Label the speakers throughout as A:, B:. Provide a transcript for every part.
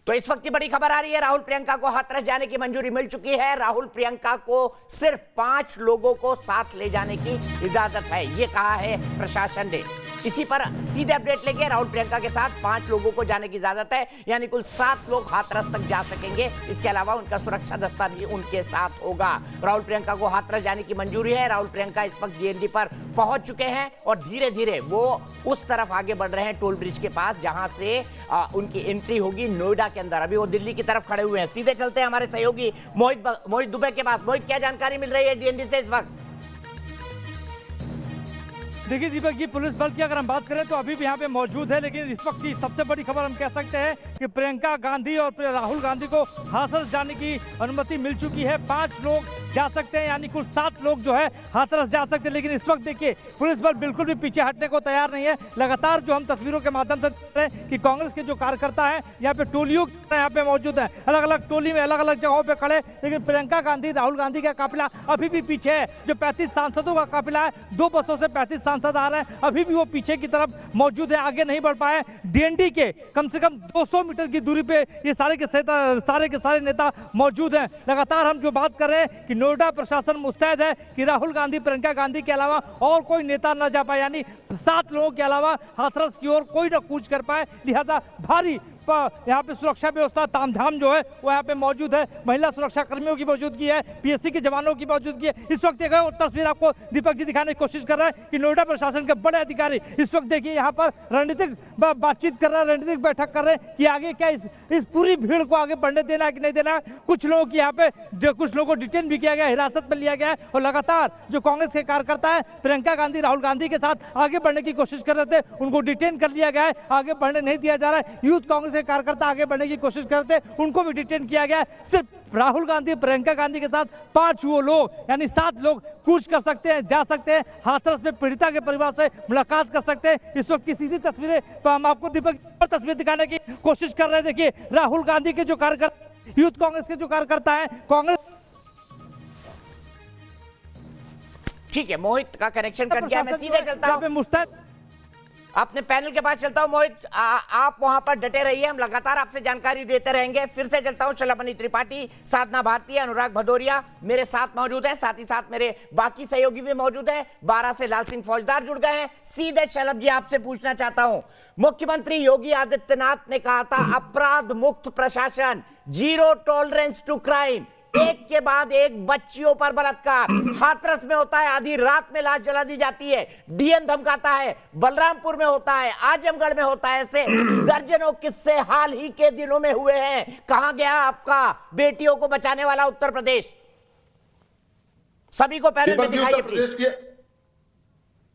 A: तो इस वक्त की बड़ी खबर आ रही है, राहुल प्रियंका को हाथरस जाने की मंजूरी मिल चुकी है। राहुल प्रियंका को सिर्फ 5 लोगों को साथ ले जाने की इजाजत है, ये कहा है प्रशासन ने। इसी पर सीधे अपडेट लेंगे। राहुल प्रियंका के साथ 5 लोगों को जाने की इजाजत है, यानी कुल 7 लोग हाथरस तक जा सकेंगे। इसके अलावा उनका सुरक्षा दस्ता भी उनके साथ होगा। राहुल प्रियंका को हाथरस जाने की मंजूरी है। राहुल प्रियंका इस वक्त जीएनडी पर पहुंच चुके हैं और धीरे धीरे वो उस तरफ आगे बढ़ रहे हैं, टोल ब्रिज के पास, जहां से उनकी एंट्री होगी नोएडा के अंदर। अभी वो दिल्ली की तरफ खड़े हुए हैं। सीधे चलते हैं हमारे सहयोगी मोहित दुबे के पास। मोहित, क्या जानकारी मिल रही है डीएनडी से इस वक्त?
B: देखिए दीपक जी, पुलिस बल की अगर हम बात करें तो अभी भी यहाँ पे मौजूद है, लेकिन इस वक्त की सबसे बड़ी खबर हम कह सकते हैं कि प्रियंका गांधी और राहुल गांधी को हाथरस जाने की अनुमति मिल चुकी है। 5 लोग जा सकते हैं, यानी कुल 7 लोग जो है हाथरस जा सकते हैं। लेकिन इस वक्त देखिए पुलिस बल बिल्कुल भी पीछे हटने को तैयार नहीं है। लगातार जो हम तस्वीरों के माध्यम से देख रहे हैं कि कांग्रेस के जो कार्यकर्ता है यहाँ पे टोलियों यहाँ पे मौजूद है, अलग अलग टोली में अलग अलग जगहों पे खड़े। लेकिन प्रियंका गांधी राहुल गांधी का काफिला अभी भी पीछे है। जो 35 सांसदों का काफिला है, 2 बसों से 35 सांसद आ रहे हैं, अभी भी वो पीछे की तरफ मौजूद है, आगे नहीं बढ़ पाए। डीएनडी के कम से कम 200 मीटर की दूरी पे ये सारे के सारे नेता मौजूद हैं। लगातार हम जो बात कर रहे हैं कि नोएडा प्रशासन मुस्तैद है कि राहुल गांधी प्रियंका गांधी के अलावा और कोई नेता न जा पाए, यानी 7 लोगों के अलावा हाथरस की ओर कोई न कूच कर पाए। लिहाजा भारी यहाँ पे सुरक्षा व्यवस्था तामझाम जो है वो यहाँ पे मौजूद है। महिला सुरक्षा कर्मियों की मौजूदगी है, पीएससी के जवानों की मौजूदगी है। इस वक्त एक तस्वीर आपको दीपक जी दिखाने की कोशिश कर रहे हैं कि नोएडा प्रशासन के बड़े अधिकारी इस वक्त देखिए यहाँ पर रणनीतिक बातचीत कर रहे हैं, रणनीतिक बैठक कर रहे हैं कि आगे क्या इस पूरी भीड़ को आगे बढ़ने देना है कि नहीं देना है। कुछ लोगों की यहाँ पे कुछ लोगों को डिटेन भी किया गया, हिरासत में लिया गया है। और लगातार जो कांग्रेस के कार्यकर्ता है प्रियंका गांधी राहुल गांधी के साथ आगे बढ़ने की कोशिश कर रहे थे, उनको डिटेन कर लिया गया है, आगे बढ़ने नहीं दिया जा रहा है। यूथ कांग्रेस के कार्यकर्ता आगे बढ़ने की कोशिश करते, उनको भी डिटेन किया गया है। सिर्फ राहुल गांधी प्रियंका गांधी के साथ 5 वो लोग यानी 7 लोग कूच कर सकते हैं, जा सकते हैं, हाथरस में पीड़िता के परिवार से मुलाकात कर सकते हैं। इस वक्त की सीधी तस्वीरें तो हम आपको दीपक तस्वीर दिखाने की कोशिश कर रहे हैं। देखिए राहुल गांधी के जो कार्यकर्ता, यूथ कांग्रेस के जो कार्यकर्ता है, कांग्रेस।
A: ठीक है, मोहित का कनेक्शन कट गया, मैं सीधे चलता हूं अपने पैनल के पास चलता हूं। मोहित, आप वहां पर डटे रहिए, हम लगातार आपसे जानकारी देते रहेंगे। फिर से चलता हूं, शलभमणि त्रिपाठी, साधना भारती, अनुराग भदौरिया मेरे साथ मौजूद है, साथ ही साथ मेरे बाकी सहयोगी भी मौजूद है। 12 से लाल सिंह फौजदार जुड़ गए हैं। सीधे शलभ जी आपसे पूछना चाहता हूं, मुख्यमंत्री योगी आदित्यनाथ ने कहा था अपराध मुक्त प्रशासन, 0 टॉलरेंस टू क्राइम। एक के बाद एक बच्चियों पर बलात्कार हाथरस में होता है, आधी रात में लाश जला दी जाती है, डीएम धमकाता है, बलरामपुर में होता है, आजमगढ़ में होता है। ऐसे दर्जनों किस्से हाल ही के दिनों में हुए हैं। कहां गया आपका बेटियों को बचाने वाला उत्तर प्रदेश? सभी को पैनल में दिखाइए प्लीज।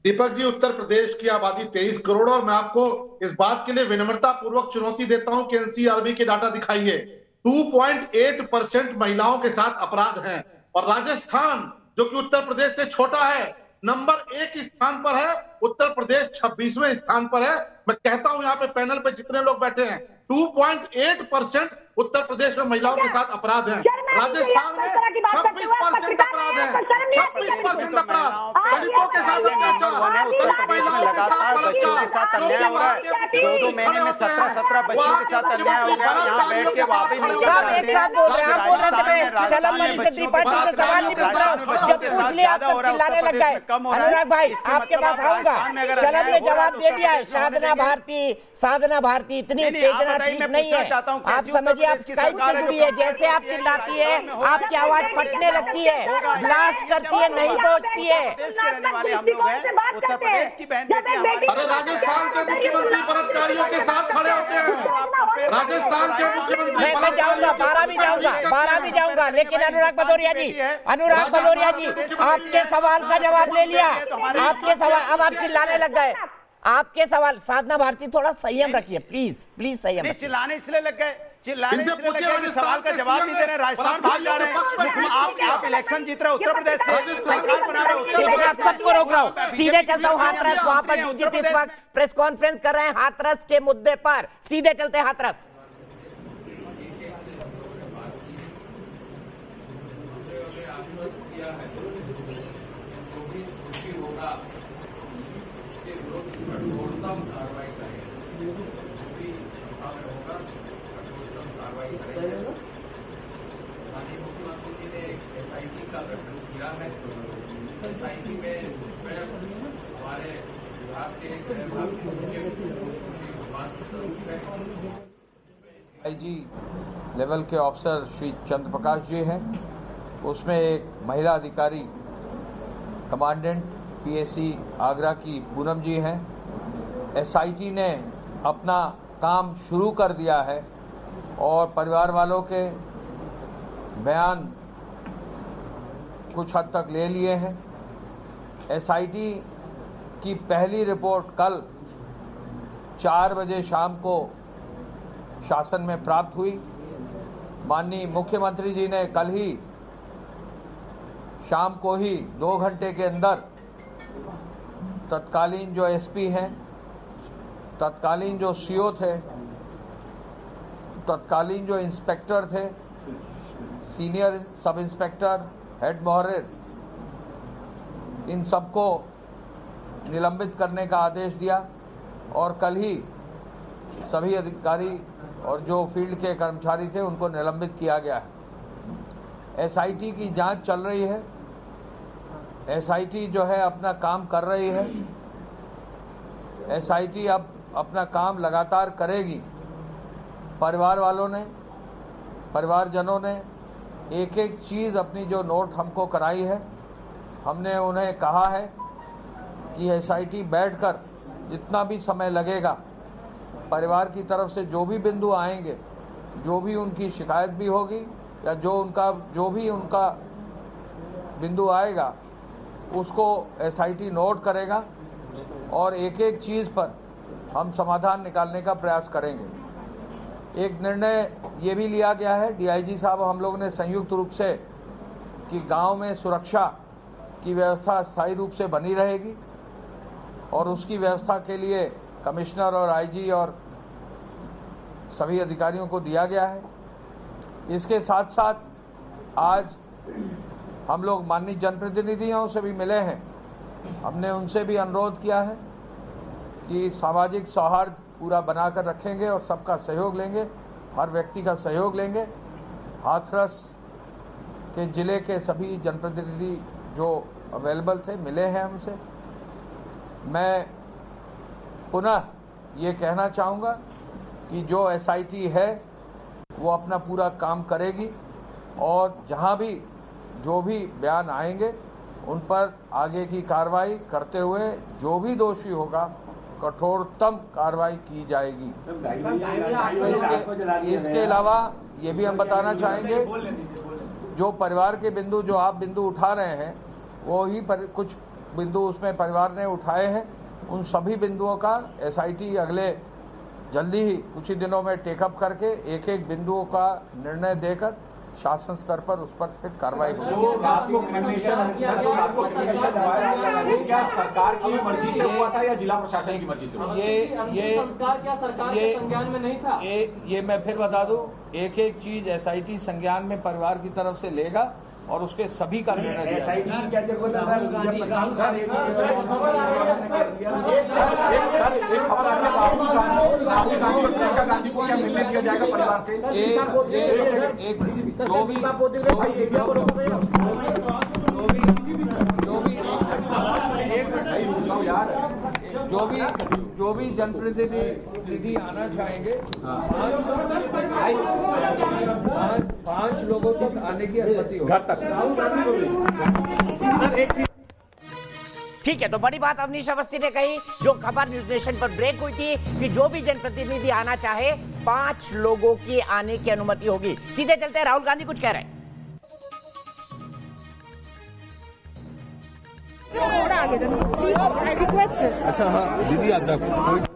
C: दीपक जी, उत्तर प्रदेश की आबादी 23 करोड़ और मैं आपको इस बात के लिए विनम्रता पूर्वक चुनौती देता हूं कि एनसीआरबी के डाटा दिखाइए। 2.8% महिलाओं के साथ अपराध हैं और राजस्थान जो कि उत्तर प्रदेश से छोटा है नंबर 1 स्थान पर है, उत्तर प्रदेश 26वें स्थान पर है। मैं कहता हूं यहाँ पे पैनल पे जितने लोग बैठे हैं, 2.8% उत्तर प्रदेश में महिलाओं के साथ अपराध हैं। राजस्थान में 26% अपराध है, 26% अपराध। दलितों के साथ अत्याचार,
D: बच्चों के साथ अन्याय हो रहा है। 2-2 महीने में 17 बच्चों के साथ अन्याय हो गया। यहाँ बैठ के वापस नहीं
A: बोल रहे हैं। शलभमणि से त्रिपाठी से सवाल नहीं पूछ रहा हूं, जब पूछ लिया आप चिल्लाने लग गए। अनुराग भाई आपके पास आऊंगा। शलभ ने जवाब दे दिया है। साधना भारती इतनी उत्तेजना ठीक नहीं है। आप समझिए, आप स्काइप से जुड़ी है, जैसे आप चिल्लाती है आपकी आवाज फटने लगती है, ब्लास्ट करती है, नहीं पहुंचती है।
D: रहने वाले हम लोग हैं, उत्तर प्रदेश की बहन बेटी हमारी।
C: अरे राजस्थान के मुख्यमंत्री बलात्कारियों के साथ खड़े होते हैं। राजस्थान के मुख्यमंत्री
A: मैं जाऊंगा, 12 भी जाऊंगा, लेकिन अनुराग भदौरिया जी आपके सवाल का जवाब ले लिया। आपके सवाल, अब आप चिल्लाने लग गए। आपके सवाल, साधना भारती थोड़ा संयम रखिए प्लीज संयम।
D: चिल्लाने इसलिए लग गए, सवाल का जवाब नहीं दे रहे, राजस्थान भाग जा रहे हैं। आप इलेक्शन जीत रहे हो उत्तर प्रदेश से, सरकार बना रहे हो उत्तर प्रदेश।
A: आप सबको रोक रहा हूँ, सीधे चलता हूँ हाथरस। वहां पर डीजीपी इस वक्त प्रेस कॉन्फ्रेंस कर रहे हैं हाथरस के मुद्दे पर। सीधे चलते हैं हाथरस।
E: कार्रवाई करें, कार्रवाई करेंगे। माननीय मुख्यमंत्री जी ने SIT का गठन किया है। SIT में स्वयं हमारे विभाग के गृह विभाग के सचिव
F: IG लेवल के ऑफिसर श्री चंद्र प्रकाश जी हैं, उसमें एक महिला अधिकारी कमांडेंट PAC आगरा की पूनम जी हैं। SIT ने अपना काम शुरू कर दिया है और परिवार वालों के बयान कुछ हद तक ले लिए हैं। SIT की पहली रिपोर्ट कल 4 बजे शाम को शासन में प्राप्त हुई। माननीय मुख्यमंत्री जी ने कल ही शाम को ही 2 घंटे के अंदर तत्कालीन जो SP हैं, तत्कालीन जो CO थे, तत्कालीन जो इंस्पेक्टर थे, सीनियर सब इंस्पेक्टर, हेड मोहर्रिर, इन सबको निलंबित करने का आदेश दिया और कल ही सभी अधिकारी और जो फील्ड के कर्मचारी थे उनको निलंबित किया गया है। SIT की जांच चल रही है। SIT जो है अपना काम कर रही है। SIT अब अपना काम लगातार करेगी। परिवार वालों ने, परिवारजनों ने एक एक चीज़ अपनी जो नोट हमको कराई है, हमने उन्हें कहा है कि SIT बैठकर जितना भी समय लगेगा, परिवार की तरफ से जो भी बिंदु आएंगे, जो भी उनकी शिकायत भी होगी या जो भी उनका बिंदु आएगा, उसको SIT नोट करेगा और एक एक चीज़ पर हम समाधान निकालने का प्रयास करेंगे। एक निर्णय ये भी लिया गया है, DIG साहब हम लोग ने संयुक्त रूप से, कि गांव में सुरक्षा की व्यवस्था स्थायी रूप से बनी रहेगी और उसकी व्यवस्था के लिए कमिश्नर और IG और सभी अधिकारियों को दिया गया है। इसके साथ साथ आज हम लोग माननीय जनप्रतिनिधियों से भी मिले हैं। हमने उनसे भी अनुरोध किया है कि सामाजिक सौहार्द पूरा बनाकर रखेंगे और सबका सहयोग लेंगे, हर व्यक्ति का सहयोग लेंगे। हाथरस के जिले के सभी जनप्रतिनिधि जो अवेलेबल थे मिले हैं हमसे। मैं पुनः ये कहना चाहूँगा कि जो SIT है वो अपना पूरा काम करेगी और जहाँ भी जो भी बयान आएंगे उन पर आगे की कार्रवाई करते हुए जो भी दोषी होगा कठोरतम कार्रवाई की जाएगी। इसके अलावा ये भी हम बताना चाहेंगे, जो परिवार के बिंदु जो आप बिंदु उठा रहे हैं वो ही कुछ बिंदु उसमें परिवार ने उठाए हैं। उन सभी बिंदुओं का SIT अगले जल्दी ही कुछ ही दिनों में टेकअप करके एक एक बिंदुओं का निर्णय देकर शासन स्तर पर उस पर फिर कार्रवाई होगी।
G: जो रात को क्रिमिनेशन हुआ है, क्या सरकार की मर्जी से हुआ था या जिला प्रशासन की मर्जी से हुआ?
F: ये
G: संस्कार क्या सरकार के संज्ञान में नहीं था?
F: ये मैं फिर बता दूं, एक एक चीज SIT संज्ञान में परिवार की तरफ से लेगा और उसके सभी का निर्णय दिया जो भी जनप्रतिनिधि आना चाहेंगे, 5 लोगों तक आने की अनुमति होगी, घर तक।
A: ठीक है, तो बड़ी बात अवनीश अवस्थी ने कही, जो खबर न्यूज नेशन पर ब्रेक हुई थी कि जो भी जनप्रतिनिधि आना चाहे 5 लोगों की आने की अनुमति होगी। सीधे चलते हैं, राहुल गांधी कुछ कह रहे हैं।
F: अच्छा हाँ दीदी, आप रखो।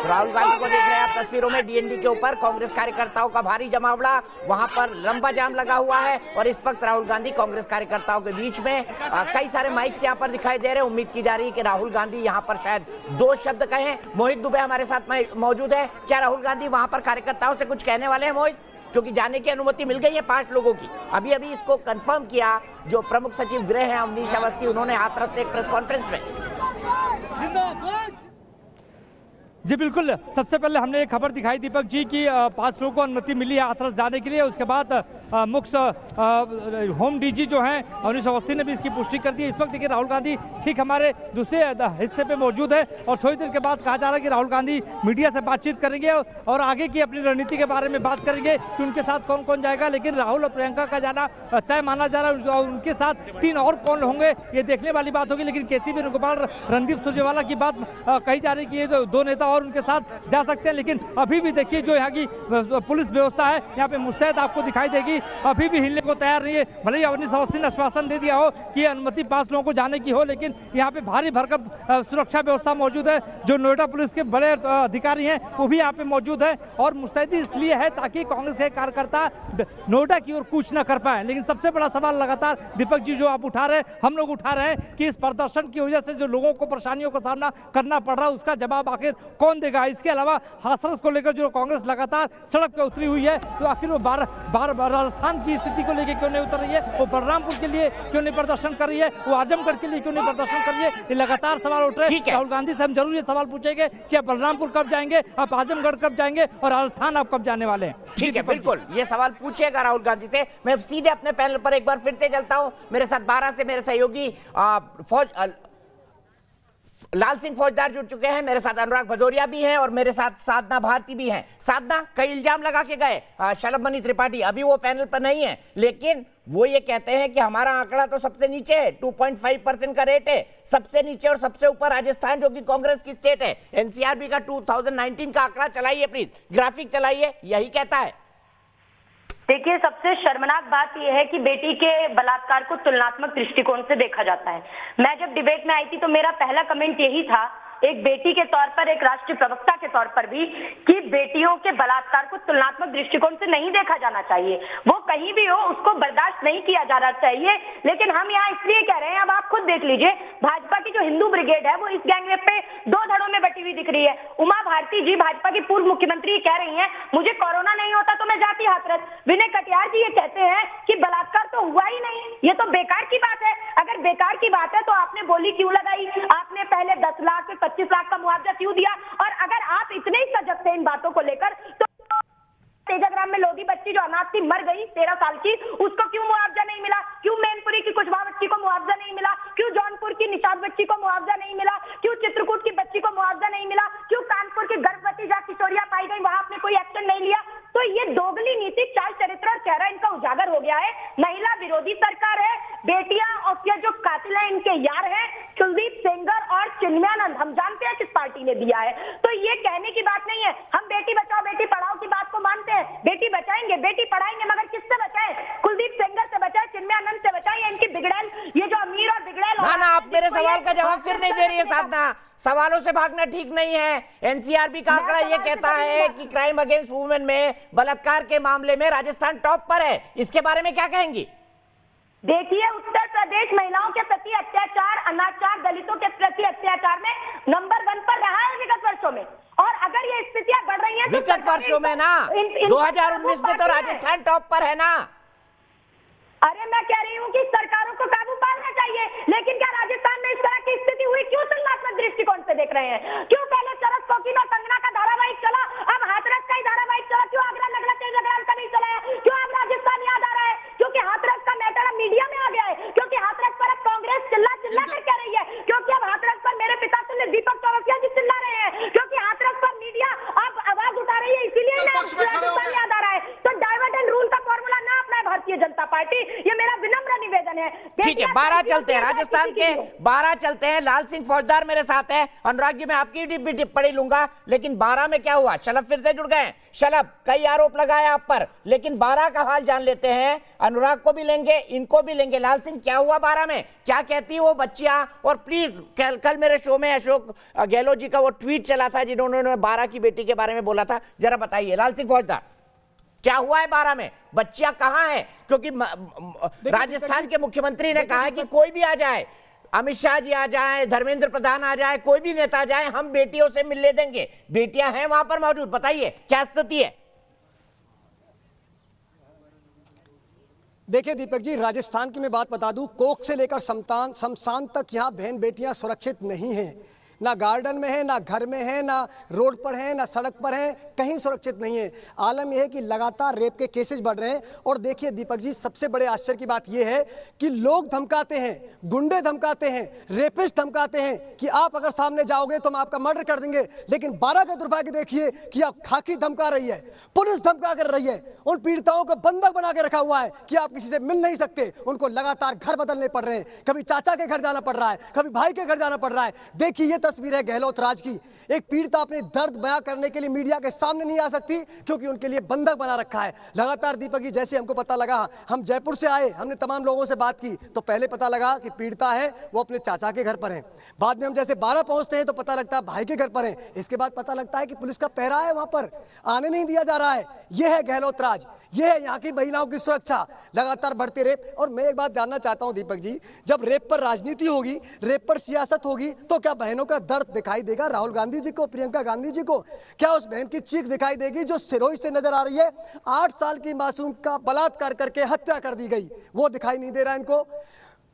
A: राहुल गांधी को देख रहे हैं आप तस्वीरों में डीएनडी के ऊपर कांग्रेस कार्यकर्ताओं का भारी जमावड़ा, वहां पर लंबा जाम लगा हुआ है और इस वक्त राहुल गांधी कांग्रेस कार्यकर्ताओं के बीच में कई सारे माइक्स यहां पर दिखाई दे रहे हैं। उम्मीद की जा रही है कि राहुल गांधी यहां पर शायद 2 शब्द कहें। मोहित दुबे हमारे साथ मौजूद है। क्या राहुल गांधी वहां पर कार्यकर्ताओं से कुछ कहने वाले हैं मोहित? क्योंकि जाने की अनुमति मिल गई है 5 लोगों की। अभी इसको कंफर्म किया जो प्रमुख सचिव गृह हैं अवनीश अवस्थी, उन्होंने हाथरस से एक प्रेस कॉन्फ्रेंस में।
B: जी बिल्कुल, सबसे पहले हमने एक खबर दिखाई दीपक जी की 5 लोगों को अनुमति मिली है हाथरस जाने के लिए। उसके बाद मुख्य होम डीजी जो हैं अवनीश अवस्थी ने भी इसकी पुष्टि कर दी है। इस वक्त देखिए राहुल गांधी ठीक हमारे दूसरे हिस्से पे मौजूद है और थोड़ी देर के बाद कहा जा रहा है कि राहुल गांधी मीडिया से बातचीत करेंगे और आगे की अपनी रणनीति के बारे में बात करेंगे कि उनके साथ कौन कौन जाएगा। लेकिन राहुल और प्रियंका का जाना तय माना जा रहा है और उनके साथ 3 और कौन होंगे ये देखने वाली बात होगी। लेकिन केसी वेणुगोपाल, रणदीप सुरजेवाला की बात कही जा रही है कि ये जो 2 नेता और उनके साथ जा सकते हैं। लेकिन अभी भी देखिए जो यहाँ की पुलिस व्यवस्था है यहाँ पे मुस्तैद आपको दिखाई देगी, अभी भी हिलने को तैयार नहीं है। भले ही अवनीश अवस्थी ने आश्वासन दे दिया हो कि अनुमति 5 लोगों को जाने की हो, लेकिन यहाँ पे भारी भरकम सुरक्षा व्यवस्था मौजूद है। जो नोएडा पुलिस के बड़े अधिकारी हैं वो भी यहाँ पे मौजूद है और मुस्तैदी इसलिए है ताकि कांग्रेस के कार्यकर्ता नोएडा की ओर कूच न कर पाए। लेकिन सबसे बड़ा सवाल लगातार दीपक जी जो आप उठा रहे हैं, हम लोग उठा रहे हैं कि इस प्रदर्शन की वजह से जो लोगों को परेशानियों का सामना करना पड़ रहा है उसका जवाब आखिर कौन देगा। इसके अलावा हाथरस को लेकर जो कांग्रेस लगातार सड़क पर उतरी हुई है तो आखिर वो राजस्थान की स्थिति को लेकर क्यों नहीं उतर रही है, वो बलरामपुर के लिए क्यों नहीं प्रदर्शन कर रही है, वो आजमगढ़ के लिए क्यों नहीं प्रदर्शन कर रही है, ये लगातार सवाल उठ रहे हैं। राहुल गांधी से हम जरूर ये सवाल पूछेंगे कि आप बलरामपुर कब जाएंगे, आप आजमगढ़ कब जाएंगे और राजस्थान आप कब जाने वाले हैं।
A: ठीक है, बिल्कुल ये सवाल पूछेगा राहुल गांधी से। मैं सीधे अपने पैनल पर एक बार फिर से चलता हूं। मेरे साथ 12 से मेरे सहयोगी लाल सिंह फौजदार जुड़ चुके हैं, मेरे साथ अनुराग भदौरिया भी हैं और मेरे साद साधना भारती भी हैं। साधना, कई इल्जाम लगा के गए शलभ त्रिपाठी, अभी वो पैनल पर नहीं है, लेकिन वो ये कहते हैं कि हमारा आंकड़ा तो सबसे नीचे है, 2.5% का रेट है, सबसे नीचे और सबसे ऊपर राजस्थान जो कि कांग्रेस की स्टेट है। एनसीआरबी का 2019 का आंकड़ा चलाइए प्लीज, ग्राफिक चलाइए, यही कहता है।
H: देखिए, सबसे शर्मनाक बात यह है कि बेटी के बलात्कार को तुलनात्मक दृष्टिकोण से देखा जाता है। मैं जब डिबेट में आई थी तो मेरा पहला कमेंट यही था, एक बेटी के तौर पर, एक राष्ट्रीय प्रवक्ता के तौर पर भी, कि बेटियों के बलात्कार को तुलनात्मक दृष्टिकोण से नहीं देखा जाना चाहिए। वो कहीं भी हो उसको बर्दाश्त नहीं किया जाना चाहिए। लेकिन हम यहाँ इसलिए कह रहे हैं, अब आप खुद देख लीजिए, भाजपा की जो हिंदू ब्रिगेड है वो इस गैंगरेप पे 2 धड़ों में बटी हुई दिख रही है। उमा भारती जी, भाजपा की पूर्व मुख्यमंत्री, कह रही है मुझे कोरोना नहीं होता तो मैं जाती हाथरस। विनय कटियार जी ये कहते हैं कि बलात्कार तो हुआ ही नहीं, ये तो बेकार की बात है। अगर बेकार की बात है तो आपने बोली क्यों लगाई, आपने पहले 10 लाख फिर 25 लाख का मुआवजा क्यों दिया? और अगर आप इतने ही सजग थे इन बातों को लेकर तो तेजाग्राम में लोधी बच्ची जो अनाथ थी, मर गई 13 साल की, उसको क्यों मुआवजा नहीं मिला? क्यों मैनपुरी की कुशवाहा बच्ची को मुआवजा नहीं मिला? क्यों जौनपुर की निषाद बच्ची को मुआवजा नहीं मिला? क्यों चित्रकूट की बच्ची को मुआवजा नहीं मिला? क्यों कानपुर की गर्भवती जहाँ किशोरियां पाई गई वहां आपने कोई एक्शन नहीं लिया? तो ये दोगली नीति, चाल चरित्र और चेहरा इनका उजागर हो गया है। महिला विरोधी सरकार है, बेटियां और ये जो कातिल है इनके यार हैं कुलदीप सेंगर और चिन्मयानंद, हम जानते हैं किस पार्टी ने दिया है। तो ये कहने की बात नहीं है। हम बेटी बचाओ बेटी पढ़ाओ की बात को मानते हैं, बेटी बचाएंगे बेटी पढ़ाएंगे, मगर किससे बचाएं? कुलदीप सेंगर से बचाएं, चिन्मयानंद से बचाएं, या इनकी बिगड़ैल, ये जो अमीर और बिगड़ैल।
A: ना आप मेरे सवाल का जवाब फिर नहीं दे रही है साधना, सवालों से भागना ठीक नहीं है। एनसीआरबी का आंकड़ा ये कहता है कि क्राइम अगेंस्ट वुमेन में, बलात्कार के मामले में राजस्थान टॉप पर है, इसके बारे में क्या कहेंगी?
H: देखिए, उत्तर प्रदेश महिलाओं के प्रति अत्याचार, अनाचार, दलितों के प्रति अत्याचार में नंबर 1 पर रहा है विगत वर्षों में। और अगर ये स्थितियां बढ़ रही हैं
A: विगत वर्षों में ना, 2019 में तो राजस्थान टॉप पर है ना।
H: अरे मैं कह रही हूँ कि सरकारों को काबू पाना चाहिए, लेकिन क्या राजस्थान में इस तरह की स्थिति हुई? क्यों तुलनात्मक दृष्टिकोण से देख रहे हैं? क्यों पहले चरस कोकीन और कंगना का धारावाहिक चला, अब हाथरस का ही धारावाहिक चला? क्यों आगरा नगला तेजाग्राम का नहीं चला है? क्यों अब राजस्थान याद आ रहा है? क्योंकि हाथरस का मैटर अब मीडिया में आ गया है, क्योंकि हाथरस पर अब कांग्रेस चिल्ला चिल्ला कर कह रही है, क्योंकि अब हाथरस पर मेरे पिता से दीपक चौरसिया जी चिल्ला रहे हैं, क्योंकि हाथरस पर मीडिया अब आवाज उठा रही है, इसीलिए राजस्थान याद आ रहा है। तो डाइवर्ट एंड रूल का फॉर्मूला ना अपनाए भारतीय जनता पार्टी, ये मेरा विनम्र निवेदन है।
A: ठीक है, 12 चलते हैं राजस्थान के, 12 चलते हैं। लाल सिंह फौजदार मेरे साथ है। अनुराग जी, मैं आपकी भी टिप्पणी लूंगा, लेकिन 12 में क्या हुआ? शलभ फिर से जुड़ गए। शलभ, कई आरोप लगाए आप पर, लेकिन 12 का हाल जान लेते हैं। अनुराग को भी लेंगे, इनको भी लेंगे। लाल सिंह, क्या हुआ 12 में? क्या कहती वो बच्चियां? और प्लीज, कल मेरे शो में अशोक गहलोत जी का वो ट्वीट चला था जिन्होंने 12 की बेटी के बारे में बोला था, जरा बताइए लाल सिंह फौजदार, क्या हुआ है 12 में? बच्चियां कहां हैं? क्योंकि राजस्थान के मुख्यमंत्री ने कहा है कि कोई भी आ जाए, अमित शाह जी आ जाए, धर्मेंद्र प्रधान आ जाए, कोई भी नेता आ जाए, हम बेटियों से मिलने देंगे। बेटियां हैं वहां पर मौजूद, बताइए क्या स्थिति है?
I: देखिए दीपक जी, राजस्थान की मैं बात बता दूं, कोख से लेकर शमशान तक यहाँ बहन बेटियां सुरक्षित नहीं हैं। ना गार्डन में है, ना घर में है, ना रोड पर है, ना सड़क पर है, कहीं सुरक्षित नहीं है। आलम यह है कि लगातार रेप के केसेस बढ़ रहे हैं। और देखिए दीपक जी, सबसे बड़े आश्चर्य की बात यह है कि लोग धमकाते हैं, गुंडे धमकाते हैं, रेपिस्ट धमकाते हैं कि आप अगर सामने जाओगे तो हम आपका मर्डर कर देंगे। लेकिन 12 का दुर्भाग्य देखिए कि आप खाकी धमका रही है, पुलिस धमका कर रही है, उन पीड़िताओं को बंधक बना के रखा हुआ है कि आप किसी से मिल नहीं सकते। उनको लगातार घर बदलने पड़ रहे हैं, कभी चाचा के घर जाना पड़ रहा है, कभी भाई के घर जाना पड़ रहा है। देखिए ये तस्वीर है गहलोत राज की। एक पीड़िता अपने दर्द बयां करने के लिए मीडिया के सामने नहीं आ सकती क्योंकि उनके लिए बंधक बना रखा है। लगातार दीपक जी, जैसे हमको पता लगा, हम जयपुर से आए, हमने तमाम लोगों से बात की तो पहले पता लगा कि पीड़िता है वो अपने चाचा के घर पर है। बाद में हम जैसे 12 पहुंचते हैं तो पता लगता है भाई के घर पर है। इसके बाद पता लगता है कि पुलिस का पहरा है, वहां पर आने नहीं दिया जा रहा है। यह है गहलोत राज, यह है यहाँ की महिलाओं की सुरक्षा। लगातार बढ़ते रेप। और मैं एक बात जानना चाहता हूं दीपक जी, जब रेप पर राजनीति होगी, रेप पर सियासत होगी, तो क्या बहनों का दर्द दिखाई देगा राहुल गांधी जी को, प्रियंका गांधी जी को? क्या उस बहन की चीख दिखाई देगी जो सिरोही से नजर आ रही है? 8 साल की मासूम का बलात्कार करके हत्या कर दी गई, वो दिखाई नहीं दे रहा इनको।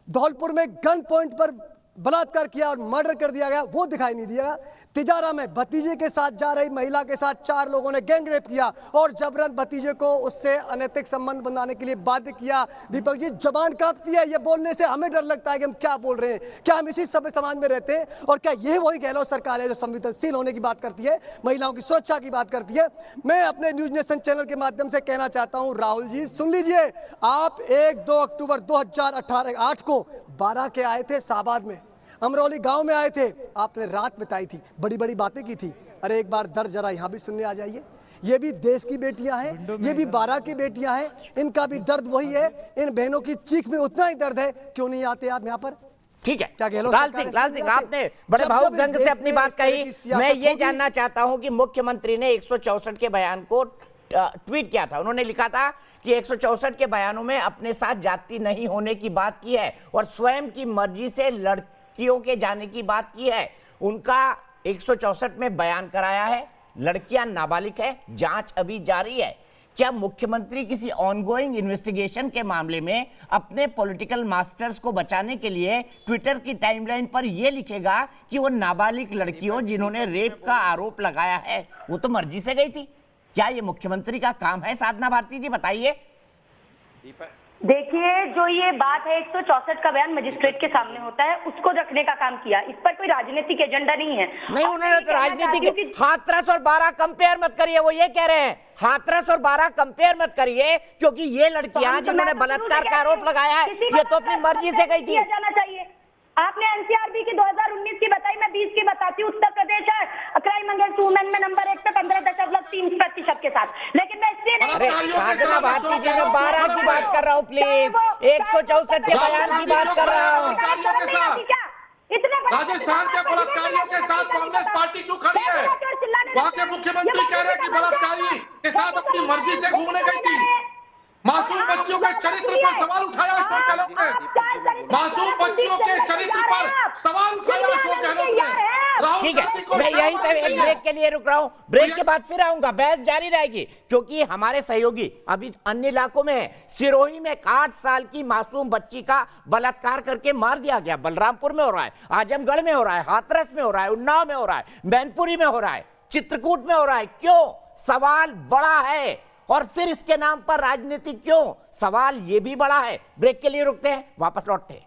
I: धौलपुर में गन पॉइंट पर बलात्कार किया और मर्डर कर दिया गया, वो दिखाई नहीं दिया। तिजारा में भतीजे के साथ जा रही महिला के साथ 4 लोगों ने गैंग रेप किया और जबरन भतीजे को उससे अनैतिक संबंध बनाने के लिए बाध्य किया। दीपक जी, जबान कांपती है, ये बोलने से हमें डर लगता है कि हम क्या बोल रहे हैं। क्या हम इसी सभ्य समाज में रहते हैं? और क्या यह वही गहलोत सरकार है जो संवेदनशील होने की बात करती है, महिलाओं की सुरक्षा की बात करती है? मैं अपने न्यूज नेशन चैनल के माध्यम से कहना चाहता हूं, राहुल जी सुन लीजिए, आप 1-2 अक्टूबर 2008 को 12 के आए थे शाहबाद में, अमरौली गांव में आए थे, आपने रात बिताई थी, बड़ी बड़ी बातें की थी। अरे एक बार दर्द जरा यहाँ भी सुनने आ जाइए। ये भी देश की बेटियां हैं, ये भी 12 की बेटियां हैं, इनका भी दर्द वही है। इन बहनों की चीख में उतना ही दर्द है। क्यों नहीं आते आप यहाँ पर?
A: ठीक है,
I: क्या गहलोत
A: लाल सिंह, आपने बड़े भावुक ढंग से अपनी बात कही। मैं ये जानना चाहता हूं कि मुख्यमंत्री ने 164 के बयान को ट्वीट किया था। उन्होंने लिखा था कि 164 के बयानों में अपने साथ जाति नहीं होने की बात की है और स्वयं की मर्जी से लड़कियों के जाने की बात की है। उनका 164 में बयान कराया है, लड़कियां नाबालिग है, जांच अभी जारी है। क्या मुख्यमंत्री किसी ऑनगोइंग इन्वेस्टिगेशन के मामले में अपने पॉलिटिकल मास्टर्स को बचाने के लिए ट्विटर की टाइमलाइन पर यह लिखेगा कि वो नाबालिग लड़कियों जिन्होंने रेप का आरोप लगाया है वो तो मर्जी से गई थी? क्या ये मुख्यमंत्री का काम है? साधना भारती जी बताइए।
H: देखिए, जो ये बात है 164 का बयान मजिस्ट्रेट के सामने होता है, उसको रखने का काम किया। इस पर कोई राजनीतिक एजेंडा नहीं है।
A: नहीं, उन्होंने तो राजनीतिक हाथरस और 12 कंपेयर मत करिए, वो ये कह रहे हैं हाथरस और 12 कंपेयर मत करिए, क्योंकि ये लड़कियां जिन्होंने बलात्कार का आरोप लगाया है ये तो अपनी मर्जी से गई थी।
H: जाना चाहिए। आपने एनसीआरबी की 2019 की बताई, मैं 20 की बताती हूँ। उत्तर प्रदेश है क्राइम अगेंस्ट वुमेन में नंबर 1 पे 15.3% के साथ। लेकिन मैं इसलिए नहीं,
A: साधना भारती जी, मैं 12 की बात कर रहा हूँ, प्लीज 164 के बयान की बात कर रहा हूँ।
C: राजस्थान के बलात्कारियों के साथ कांग्रेस पार्टी क्यों खड़ी है? वहाँ के मुख्यमंत्री कह रहे हैं कि बलात्कारी के साथ अपनी मर्जी से घूमने गई थी। मासूम बच्चियों के चरित्र पर सवाल उठाया अशोक गहलोत ने। मासूम बच्चियों के चरित्र पर सवाल उठाया अशोक गहलोत ने।
A: ठीक है, मैं यहीं पे एक ब्रेक के लिए रुक रहा हूं, ब्रेक के बाद फिर आऊंगा, बहस जारी रहेगी क्योंकि हमारे सहयोगी अभी अन्य इलाकों में है। सिरोही में 8 साल की मासूम बच्ची का बलात्कार करके मार दिया गया। बलरामपुर में हो रहा है, आजमगढ़ में हो रहा है, हाथरस में हो रहा है, उन्नाव में हो रहा है, मैनपुरी में हो रहा है, चित्रकूट में हो रहा है। क्यों? सवाल बड़ा है। और फिर इसके नाम पर राजनीति क्यों? सवाल ये भी बड़ा है। ब्रेक के लिए रुकते हैं, वापस लौटते हैं।